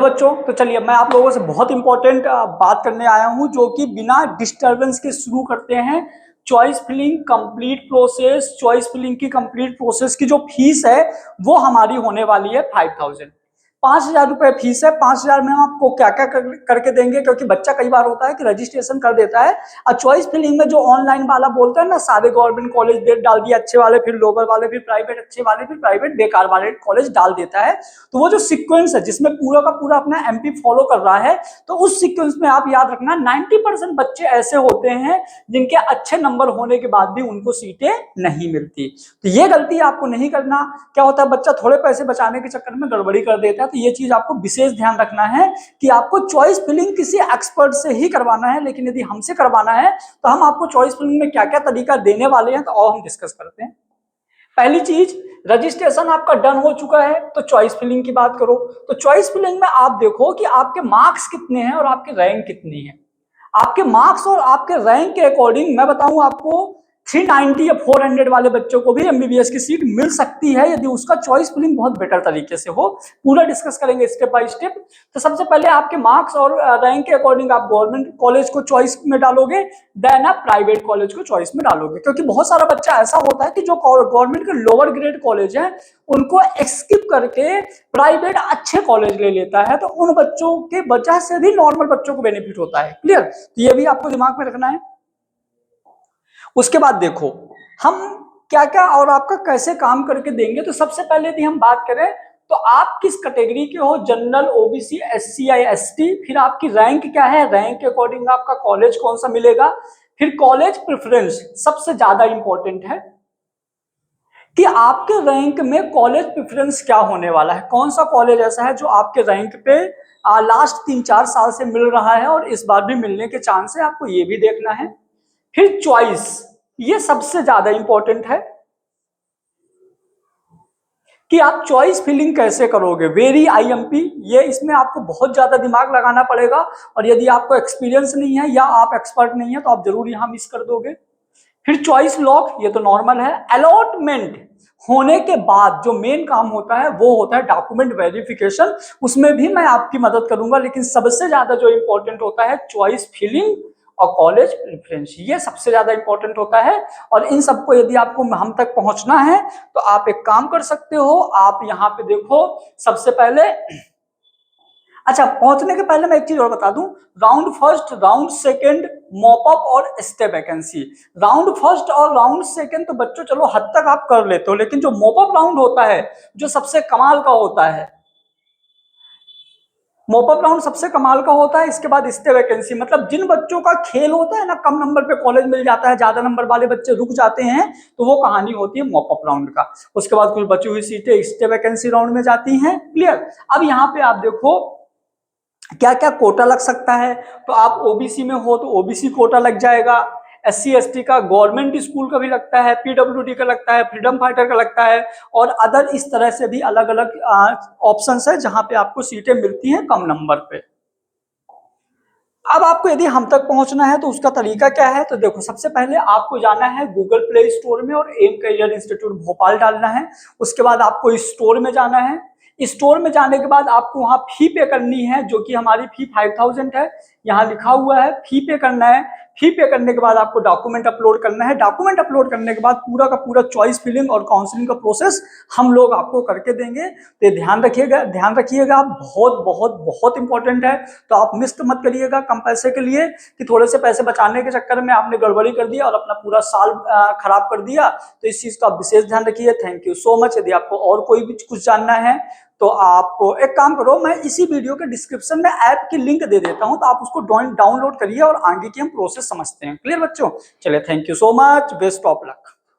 बच्चों तो चलिए मैं आप लोगों से बहुत इंपॉर्टेंट बात करने आया हूं जो कि बिना डिस्टरबेंस के शुरू करते हैं। Choice filling complete process, choice filling की कंप्लीट प्रोसेस की जो फीस है वो हमारी होने वाली है 5000। 5000 रुपए फीस है। 5000 में हम आपको क्या क्या करके देंगे, क्योंकि बच्चा कई बार होता है कि रजिस्ट्रेशन कर देता है और चॉइस फिलिंग में जो ऑनलाइन वाला बोलता है ना, सारे गवर्नमेंट कॉलेज डेट डाल दिए अच्छे वाले, फिर लोअर वाले, फिर प्राइवेट अच्छे वाले, फिर प्राइवेट बेकार वाले कॉलेज डाल देता है। तो वो जो सीक्वेंस है जिसमें पूरा का पूरा अपना एमपी फॉलो कर रहा है, तो उस सीक्वेंस में आप याद रखना 90% बच्चे ऐसे होते हैं जिनके अच्छे नंबर होने के बाद भी उनको सीटें नहीं मिलती। तो ये गलती आपको नहीं करना। क्या होता है, बच्चा थोड़े पैसे बचाने के चक्कर में गड़बड़ी कर देता है। तो ये चीज आपको विशेष ध्यान रखना है कि आपको चॉइस फिलिंग किसी एक्सपर्ट से ही करवाना है, लेकिन यदि हमसे करवाना है तो हम आपको चॉइस फिलिंग में क्या क्या तरीका देने वाले हैं तो और हम डिस्कस करते हैं। पहली चीज, रजिस्ट्रेशन आपका डन हो चुका है तो चॉइस फिलिंग की बात करो। तो चॉइस फिलिंग में आप देखो कि आपके मार्क्स कितने हैं और आपकी रैंक कितनी है। आपके मार्क्स और आपके रैंक के अकॉर्डिंग मैं बताऊं आपको 390 या 400 वाले बच्चों को भी एमबीबीएस की सीट मिल सकती है यदि उसका चॉइस फिलिंग बहुत बेटर तरीके से हो। पूरा डिस्कस करेंगे स्टेप बाय स्टेप। तो सबसे पहले आपके मार्क्स और रैंक के अकॉर्डिंग आप गवर्नमेंट कॉलेज को चॉइस में डालोगे, देन आप प्राइवेट कॉलेज को चॉइस में डालोगे। क्योंकि बहुत सारा बच्चा ऐसा होता है कि जो गवर्नमेंट के लोअर ग्रेड कॉलेज है उनको स्किप करके प्राइवेट अच्छे कॉलेज ले लेता है, तो उन बच्चों के वजह से भी नॉर्मल बच्चों को बेनिफिट होता है। क्लियर? तो ये भी आपको दिमाग में रखना है। उसके बाद देखो हम क्या क्या और आपका कैसे काम करके देंगे। तो सबसे पहले यदि हम बात करें तो आप किस कैटेगरी के हो, जनरल, ओबीसी, एससी या एसटी, फिर आपकी रैंक क्या है, रैंक के अकॉर्डिंग आपका कॉलेज कौन सा मिलेगा, फिर कॉलेज प्रेफरेंस सबसे ज्यादा इंपॉर्टेंट है कि आपके रैंक में कॉलेज प्रेफरेंस क्या होने वाला है। कौन सा कॉलेज ऐसा है जो आपके रैंक पे लास्ट 3-4 साल से मिल रहा है और इस बार भी मिलने के चांस है, आपको ये भी देखना है। फिर चॉइस, ये सबसे ज्यादा इंपॉर्टेंट है कि आप चॉइस फिलिंग कैसे करोगे। वेरी आईएमपी, ये इसमें आपको बहुत ज्यादा दिमाग लगाना पड़ेगा और यदि आपको एक्सपीरियंस नहीं है या आप एक्सपर्ट नहीं है तो आप जरूर यहां मिस कर दोगे। फिर चॉइस लॉक, ये तो नॉर्मल है। अलॉटमेंट होने के बाद जो मेन काम होता है वो होता है डॉक्यूमेंट वेरिफिकेशन। उसमें भी मैं आपकी मदद करूंगा, लेकिन सबसे ज्यादा जो इंपॉर्टेंट होता है चॉइस फिलिंग और कॉलेज प्रेफरेंस, ये सबसे ज्यादा इंपॉर्टेंट होता है। और इन सबको यदि आपको हम तक पहुंचना है तो आप एक काम कर सकते हो, आप यहाँ पे देखो सबसे पहले। अच्छा, पहुंचने के पहले मैं एक चीज और बता दूं, round first, round second, mop up और स्टे वैकेंसी। राउंड फर्स्ट और राउंड सेकंड तो बच्चों चलो हद तक आप कर लेते हो, लेकिन जो मॉपअप राउंड होता है जो सबसे कमाल का होता है, मॉपअप राउंड सबसे कमाल का होता है। इसके बाद स्टे वैकेंसी, मतलब जिन बच्चों का खेल होता है ना, कम नंबर पे कॉलेज मिल जाता है, ज्यादा नंबर वाले बच्चे रुक जाते हैं, तो वो कहानी होती है मॉपअप राउंड का। उसके बाद कुछ बची हुई सीटें स्टे वैकेंसी राउंड में जाती हैं। क्लियर? अब यहाँ पे आप देखो क्या क्या कोटा लग सकता है। तो आप ओबीसी में हो तो ओबीसी कोटा लग जाएगा, एससी एसटी का, गवर्नमेंट स्कूल का भी लगता है, पीडब्ल्यूडी का लगता है, फ्रीडम फाइटर का लगता है, और अदर इस तरह से भी अलग अलग ऑप्शंस है जहां पे आपको सीटें मिलती हैं कम नंबर पे। अब आपको यदि हम तक पहुंचना है तो उसका तरीका क्या है। तो देखो सबसे पहले आपको जाना है गूगल प्ले स्टोर में और एम करियर इंस्टीट्यूट भोपाल डालना है। उसके बाद आपको स्टोर में जाना है। स्टोर में जाने के बाद आपको वहां फी पे करनी है, जो कि हमारी फी 5000 है, यहाँ लिखा हुआ है, फी पे करना है। फी पे करने के बाद आपको डॉक्यूमेंट अपलोड करना है। डॉक्यूमेंट अपलोड करने के बाद पूरा का पूरा चॉइस फिलिंग और काउंसलिंग का प्रोसेस हम लोग आपको करके देंगे। तो ध्यान रखिएगा, ध्यान रखिएगा, बहुत बहुत बहुत इंपॉर्टेंट है। तो आप मिस मत करिएगा कम पैसे के लिए कि थोड़े से पैसे बचाने के चक्कर में आपने गड़बड़ी कर दिया और अपना पूरा साल खराब कर दिया। तो इस चीज का विशेष ध्यान रखिए। Thank you so much. यदि आपको और कोई भी कुछ जानना है तो आप एक काम करो, मैं इसी वीडियो के डिस्क्रिप्शन में ऐप की लिंक दे देता हूं, तो आप उसको डाउनलोड करिए और आगे की हम प्रोसेस समझते हैं। क्लियर बच्चों? चलिए, thank you so much, best of luck.